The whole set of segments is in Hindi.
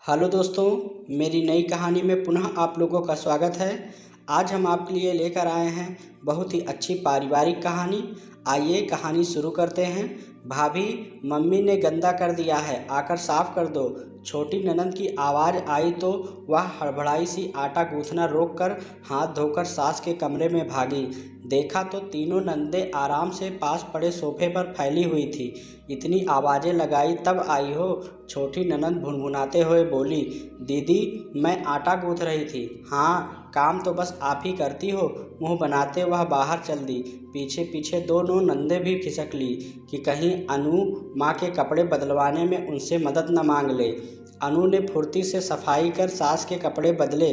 हेलो दोस्तों, मेरी नई कहानी में पुनः आप लोगों का स्वागत है। आज हम आपके लिए लेकर आए हैं बहुत ही अच्छी पारिवारिक कहानी। आइए कहानी शुरू करते हैं। भाभी, मम्मी ने गंदा कर दिया है, आकर साफ कर दो। छोटी ननंद की आवाज़ आई तो वह हड़बड़ाई सी आटा गूंथना रोककर हाथ धोकर सास के कमरे में भागी। देखा तो तीनों नंदें आराम से पास पड़े सोफे पर फैली हुई थी। इतनी आवाज़ें लगाई तब आई हो? छोटी ननंद भुनभुनाते हुए बोली, दीदी मैं आटा गूंथ रही थी। हाँ, काम तो बस आप ही करती हो, मुंह बनाते वह बाहर चल दी। पीछे पीछे दोनों नंदे भी खिसक ली कि कहीं अनु माँ के कपड़े बदलवाने में उनसे मदद न मांग ले। अनु ने फुर्ती से सफाई कर सास के कपड़े बदले।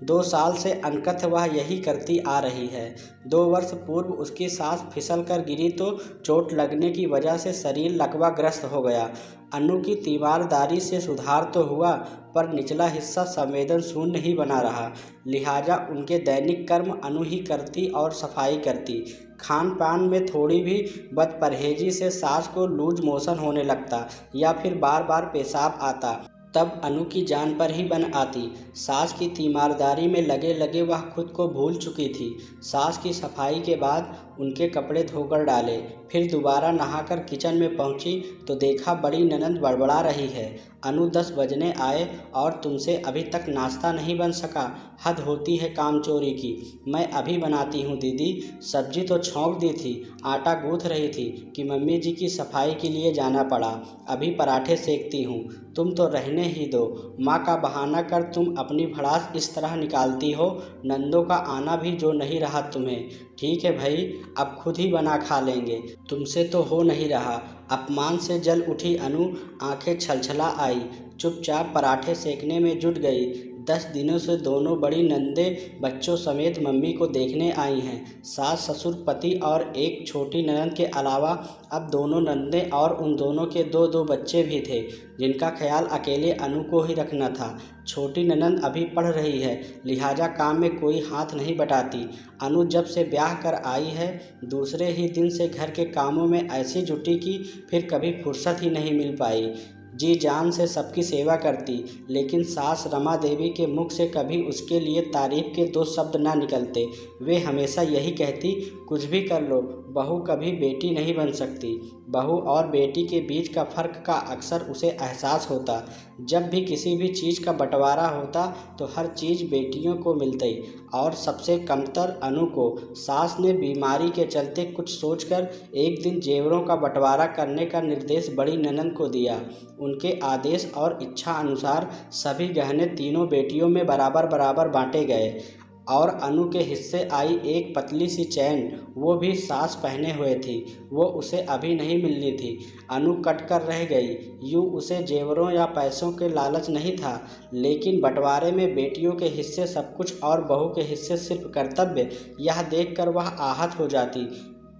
2 साल से अनकथ वह यही करती आ रही है। 2 वर्ष पूर्व उसकी सास फिसल कर गिरी तो चोट लगने की वजह से शरीर लकवाग्रस्त हो गया। अनु की तीमारदारी से सुधार तो हुआ, पर निचला हिस्सा संवेदन शून्य ही बना रहा। लिहाजा उनके दैनिक कर्म अनु ही करती और सफाई करती। खान पान में थोड़ी भी बदपरहेजी से सास को लूज मोशन होने लगता या फिर बार बार पेशाब आता, तब अनु की जान पर ही बन आती। सास की तीमारदारी में लगे लगे वह खुद को भूल चुकी थी। सास की सफाई के बाद उनके कपड़े धोकर डाले, फिर दोबारा नहाकर किचन में पहुंची तो देखा बड़ी ननंद बड़बड़ा रही है। अनु 10 बजने आए और तुमसे अभी तक नाश्ता नहीं बन सका? हद होती है कामचोरी की। मैं अभी बनाती हूँ दीदी। सब्जी तो छौंक दी थी, आटा गूंथ रही थी कि मम्मी जी की सफाई के लिए जाना पड़ा। अभी पराठे सेकती हूँ, तुम तो रहने ही दो। माँ का बहाना कर तुम अपनी भड़ास इस तरह निकालती हो। नंदों का आना भी जो नहीं रहा तुम्हें। ठीक है भाई, अब खुद ही बना खा लेंगे, तुमसे तो हो नहीं रहा। अपमान से जल उठी अनु, आंखें छलछला आई, चुपचाप पराठे सेकने में जुट गई। 10 दिनों से दोनों बड़ी नंदें बच्चों समेत मम्मी को देखने आई हैं। सास ससुर पति और एक छोटी ननंद के अलावा अब दोनों नंदें और उन दोनों के 2-2 बच्चे भी थे, जिनका ख्याल अकेले अनु को ही रखना था। छोटी ननंद अभी पढ़ रही है, लिहाजा काम में कोई हाथ नहीं बटाती। अनु जब से ब्याह कर आई है, दूसरे ही दिन से घर के कामों में ऐसी जुटी कि फिर कभी फुर्सत ही नहीं मिल पाई। जी जान से सबकी सेवा करती, लेकिन सास रमा देवी के मुख से कभी उसके लिए तारीफ के 2 शब्द ना निकलते। वे हमेशा यही कहती, कुछ भी कर लो, बहू कभी बेटी नहीं बन सकती। बहू और बेटी के बीच का फ़र्क का अक्सर उसे एहसास होता। जब भी किसी भी चीज़ का बंटवारा होता तो हर चीज़ बेटियों को मिलती और सबसे कमतर अनु को। सास ने बीमारी के चलते कुछ सोचकर एक दिन जेवरों का बंटवारा करने का निर्देश बड़ी ननंद को दिया। उनके आदेश और इच्छा अनुसार सभी गहने तीनों बेटियों में बराबर बराबर बांटे गए और अनु के हिस्से आई एक पतली सी चैन, वो भी सास पहने हुए थी। वो उसे अभी नहीं मिलनी थी। अनु कट कर रह गई। यूँ उसे जेवरों या पैसों के लालच नहीं था, लेकिन बंटवारे में बेटियों के हिस्से सब कुछ और बहू के हिस्से सिर्फ कर्तव्य, यह देखकर वह आहत हो जाती।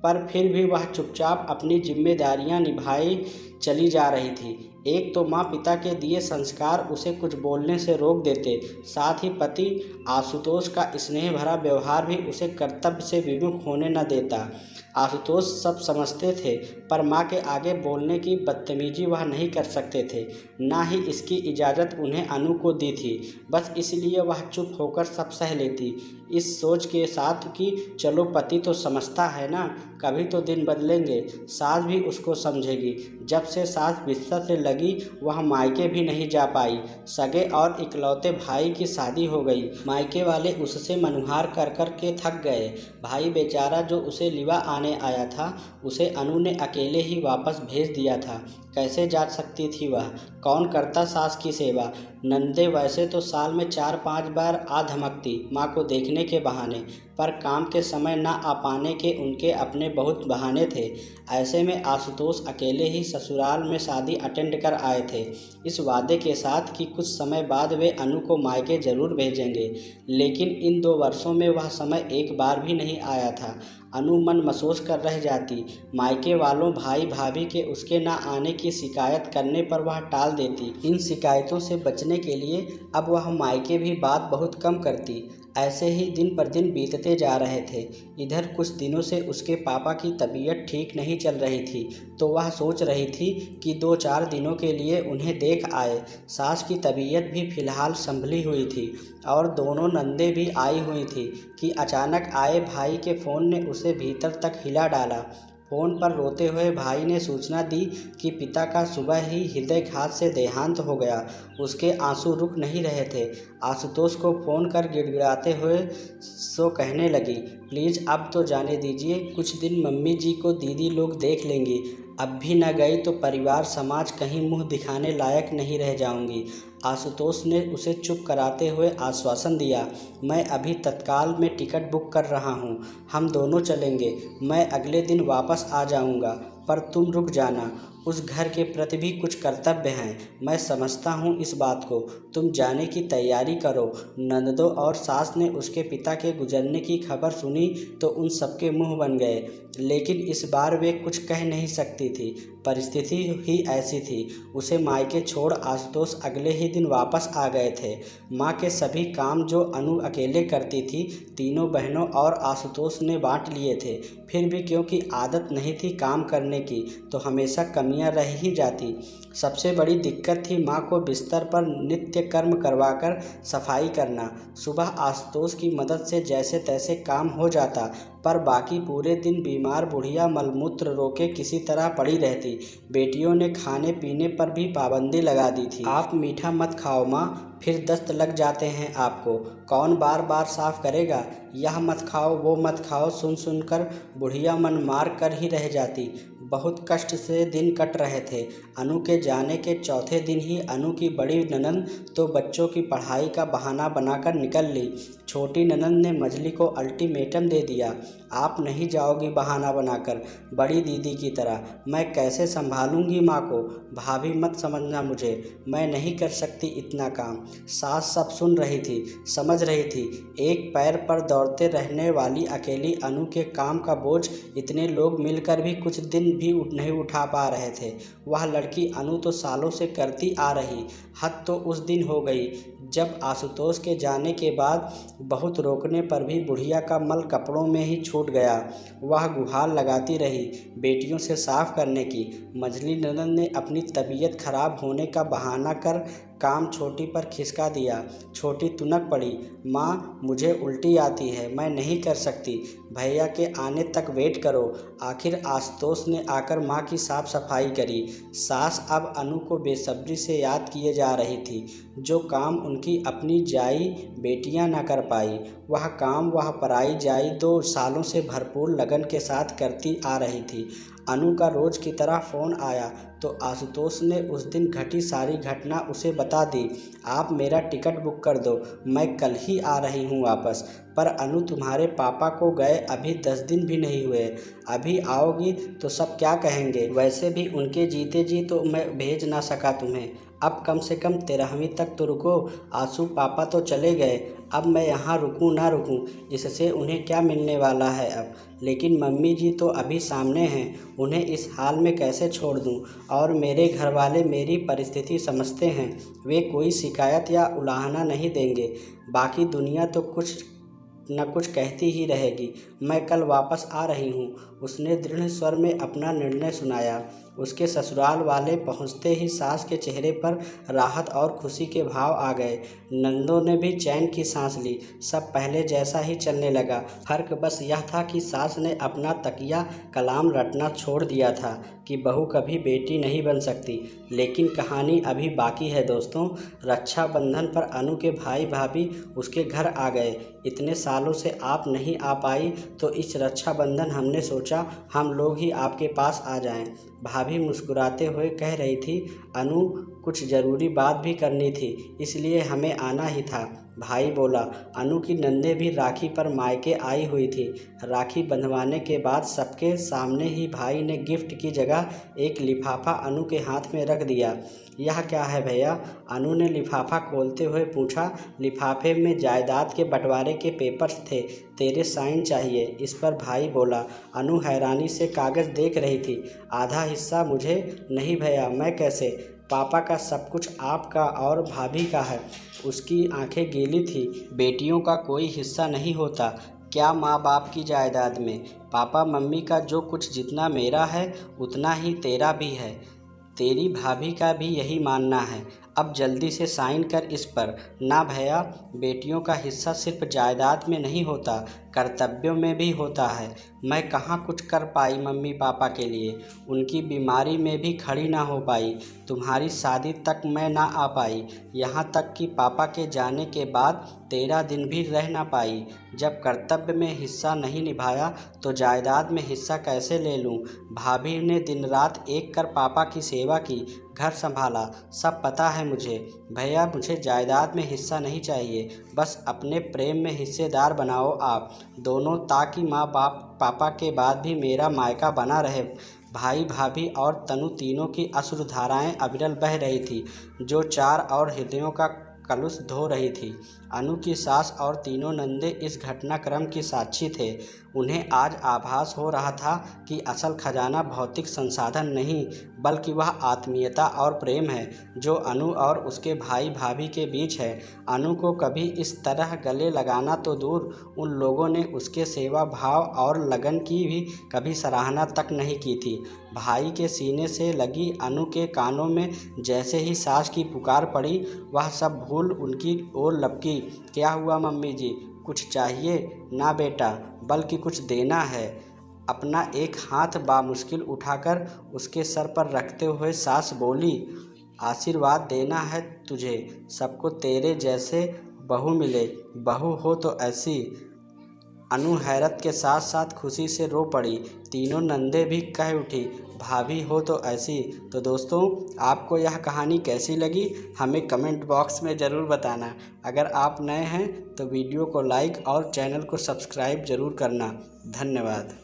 पर फिर भी वह चुपचाप अपनी जिम्मेदारियां निभाई चली जा रही थी। एक तो माँ पिता के दिए संस्कार उसे कुछ बोलने से रोक देते, साथ ही पति आशुतोष का स्नेह भरा व्यवहार भी उसे कर्तव्य से विमुख होने न देता। आशुतोष सब समझते थे, पर माँ के आगे बोलने की बदतमीजी वह नहीं कर सकते थे, ना ही इसकी इजाज़त उन्हें अनु को दी थी। बस इसलिए वह चुप होकर सब सह लेती, इस सोच के साथ कि चलो पति तो समझता है ना, कभी तो दिन बदलेंगे, सास भी उसको समझेगी। जब से सास बिस्तर से लगी वह मायके भी नहीं जा पाई। सगे और इकलौते भाई की शादी हो गई। मायके वाले उससे मनुहार कर कर के थक गए। भाई बेचारा जो उसे लिवा आने आया था, उसे अनु ने अकेले ही वापस भेज दिया था। कैसे जा सकती थी वह? कौन करता सास की सेवा? नंदे वैसे तो साल में 4-5 बार आ धमकती माँ को देखने के बहाने, पर काम के समय ना आ पाने के उनके अपने बहुत बहाने थे। ऐसे में आशुतोष अकेले ही ससुराल में शादी अटेंड कर आए थे, इस वादे के साथ कि कुछ समय बाद वे अनु को मायके जरूर भेजेंगे। लेकिन इन 2 वर्षों में वह समय एक बार भी नहीं आया था। अनु मन मसोस कर रह जाती। मायके वालों भाई भाभी के उसके ना आने की शिकायत करने पर वह टाल देती। इन शिकायतों से बचने के लिए अब वह मायके भी बात बहुत कम करती। ऐसे ही दिन पर दिन बीतते जा रहे थे। इधर कुछ दिनों से उसके पापा की तबीयत ठीक नहीं चल रही थी, तो वह सोच रही थी कि 2-4 दिनों के लिए उन्हें देख आए। सास की तबीयत भी फिलहाल संभली हुई थी और दोनों नंदें भी आई हुई थी कि अचानक आए भाई के फ़ोन ने उसे भीतर तक हिला डाला। फ़ोन पर रोते हुए भाई ने सूचना दी कि पिता का सुबह ही हृदयघात से देहांत हो गया। उसके आंसू रुक नहीं रहे थे। आशुतोष को फ़ोन कर गिड़गिड़ाते हुए सो कहने लगी, प्लीज़ अब तो जाने दीजिए, कुछ दिन मम्मी जी को दीदी लोग देख लेंगी। अब भी न गई तो परिवार समाज कहीं मुंह दिखाने लायक नहीं रह जाऊंगी। आशुतोष ने उसे चुप कराते हुए आश्वासन दिया, मैं अभी तत्काल में टिकट बुक कर रहा हूँ, हम दोनों चलेंगे। मैं अगले दिन वापस आ जाऊँगा, पर तुम रुक जाना। उस घर के प्रति भी कुछ कर्तव्य हैं, मैं समझता हूँ इस बात को। तुम जाने की तैयारी करो। नंदों और सास ने उसके पिता के गुजरने की खबर सुनी तो उन सबके मुंह बन गए, लेकिन इस बार वे कुछ कह नहीं सकती थी। परिस्थिति ही ऐसी थी। उसे मायके छोड़ आशुतोष अगले ही दिन वापस आ गए थे। माँ के सभी काम जो अनु अकेले करती थी, तीनों बहनों और आशुतोष ने बांट लिए थे। फिर भी क्योंकि आदत नहीं थी काम करने की, तो हमेशा कमियां रह ही जाती। सबसे बड़ी दिक्कत थी माँ को बिस्तर पर नित्य कर्म करवाकर सफाई करना। सुबह आशुतोष की मदद से जैसे तैसे काम हो जाता, पर बाकी पूरे दिन बीमार बुढ़िया मलमूत्र रोके किसी तरह पड़ी रहती। बेटियों ने खाने पीने पर भी पाबंदी लगा दी थी। आप मीठा मत खाओ माँ, फिर दस्त लग जाते हैं आपको। कौन बार बार साफ करेगा? यह मत खाओ वो मत खाओ सुन सुनकर बुढ़िया मन मार कर ही रह जाती। बहुत कष्ट से दिन कट रहे थे। अनु के जाने के चौथे दिन ही अनु की बड़ी ननंद तो बच्चों की पढ़ाई का बहाना बनाकर निकल ली। छोटी ननंद ने मझली को अल्टीमेटम दे दिया, आप नहीं जाओगी बहाना बनाकर बड़ी दीदी की तरह। मैं कैसे संभालूंगी माँ को? भाभी मत समझना मुझे, मैं नहीं कर सकती इतना काम। सास सब सुन रही थी, समझ रही थी। एक पैर पर दौड़ते रहने वाली अकेली अनु के काम का बोझ इतने लोग मिलकर भी कुछ दिन भी नहीं उठा पा रहे थे। वह लड़की अनु तो सालों से करती आ रही। हद तो उस दिन हो गई जब आशुतोष के जाने के बाद बहुत रोकने पर भी बुढ़िया का मल कपड़ों में ही छूट गया। वह गुहार लगाती रही बेटियों से साफ करने की। मझली ननद ने अपनी तबीयत खराब होने का बहाना कर काम छोटी पर खिसका दिया। छोटी तुनक पड़ी, माँ मुझे उल्टी आती है, मैं नहीं कर सकती, भैया के आने तक वेट करो। आखिर आशुतोष ने आकर माँ की साफ सफाई करी। सास अब अनु को बेसब्री से याद किए जा रही थी। जो काम उनकी अपनी जाई बेटियां न कर पाई, वह काम वह पराई जाई 2 सालों से भरपूर लगन के साथ करती आ रही थी। अनु का रोज की तरह फ़ोन आया तो आशुतोष ने उस दिन घटी सारी घटना उसे बता दी। आप मेरा टिकट बुक कर दो, मैं कल ही आ रही हूँ वापस। पर अनु तुम्हारे पापा को गए अभी 10 दिन भी नहीं हुए, अभी आओगी तो सब क्या कहेंगे? वैसे भी उनके जीते जी तो मैं भेज ना सका तुम्हें। अब कम से कम 13वीं तक तो रुको। आंसू पापा तो चले गए, अब मैं यहाँ रुकूँ ना रुकूँ, इससे उन्हें क्या मिलने वाला है अब? लेकिन मम्मी जी तो अभी सामने हैं, उन्हें इस हाल में कैसे छोड़ दूँ? और मेरे घर वाले मेरी परिस्थिति समझते हैं, वे कोई शिकायत या उलाहना नहीं देंगे। बाकी दुनिया तो कुछ न कुछ कहती ही रहेगी। मैं कल वापस आ रही हूँ, उसने दृढ़ स्वर में अपना निर्णय सुनाया। उसके ससुराल वाले पहुँचते ही सास के चेहरे पर राहत और खुशी के भाव आ गए। नंदों ने भी चैन की सांस ली। सब पहले जैसा ही चलने लगा। फर्क बस यह था कि सास ने अपना तकिया कलाम रटना छोड़ दिया था कि बहू कभी बेटी नहीं बन सकती। लेकिन कहानी अभी बाकी है दोस्तों। रक्षाबंधन पर अनु के भाई भाभी उसके घर आ गए। इतने सालों से आप नहीं आ पाई तो इस रक्षाबंधन हमने सोचा हम लोग ही आपके पास आ जाएं। भाभी मुस्कुराते हुए कह रही थी, अनु कुछ ज़रूरी बात भी करनी थी, इसलिए हमें आना ही था। भाई बोला। अनु की नंदें भी राखी पर मायके आई हुई थी। राखी बंधवाने के बाद सबके सामने ही भाई ने गिफ्ट की जगह एक लिफाफा अनु के हाथ में रख दिया। यह क्या है भैया? अनु ने लिफाफा खोलते हुए पूछा। लिफाफे में जायदाद के बंटवारे के पेपर्स थे, तेरे साइन चाहिए, इस पर भाई बोला। अनु हैरानी से कागज़ देख रही थी। आधा हिस्सा मुझे? नहीं भैया, मैं कैसे? पापा का सब कुछ आपका और भाभी का है। उसकी आंखें गीली थी। बेटियों का कोई हिस्सा नहीं होता क्या माँ बाप की जायदाद में? पापा मम्मी का जो कुछ जितना मेरा है उतना ही तेरा भी है। तेरी भाभी का भी यही मानना है। अब जल्दी से साइन कर इस पर। ना भैया, बेटियों का हिस्सा सिर्फ जायदाद में नहीं होता, कर्तव्यों में भी होता है। मैं कहाँ कुछ कर पाई मम्मी पापा के लिए, उनकी बीमारी में भी खड़ी ना हो पाई, तुम्हारी शादी तक मैं ना आ पाई, यहाँ तक कि पापा के जाने के बाद तेरा दिन भी रह ना पाई। जब कर्तव्य में हिस्सा नहीं निभाया तो जायदाद में हिस्सा कैसे ले लूँ? भाभी ने दिन रात एक कर पापा की सेवा की, घर संभाला, सब पता है मुझे। भैया, मुझे जायदाद में हिस्सा नहीं चाहिए, बस अपने प्रेम में हिस्सेदार बनाओ आप दोनों, ताकि माँ बाप पापा के बाद भी मेरा मायका बना रहे। भाई भाभी और तनु तीनों की अश्रु धाराएं अविरल बह रही थी, जो चार और हृदयों का कलुष धो रही थी। अनु की सास और तीनों नंदे इस घटनाक्रम की साक्षी थे। उन्हें आज आभास हो रहा था कि असल खजाना भौतिक संसाधन नहीं, बल्कि वह आत्मीयता और प्रेम है जो अनु और उसके भाई भाभी के बीच है। अनु को कभी इस तरह गले लगाना तो दूर, उन लोगों ने उसके सेवा भाव और लगन की भी कभी सराहना तक नहीं की थी। भाई के सीने से लगी अनु के कानों में जैसे ही सास की पुकार पड़ी, वह सब भूल उनकी ओर लपकी। क्या हुआ मम्मी जी, कुछ चाहिए? ना बेटा, बल्कि कुछ देना है। अपना एक हाथ बामुश्किल उठाकर उसके सर पर रखते हुए सास बोली, आशीर्वाद देना है तुझे, सबको तेरे जैसे बहू मिले, बहू हो तो ऐसी। अनु हैरत के साथ साथ खुशी से रो पड़ी। तीनों नंदे भी कह उठी, भाभी हो तो ऐसी। तो दोस्तों, आपको यह कहानी कैसी लगी हमें कमेंट बॉक्स में ज़रूर बताना। अगर आप नए हैं तो वीडियो को लाइक और चैनल को सब्सक्राइब ज़रूर करना। धन्यवाद।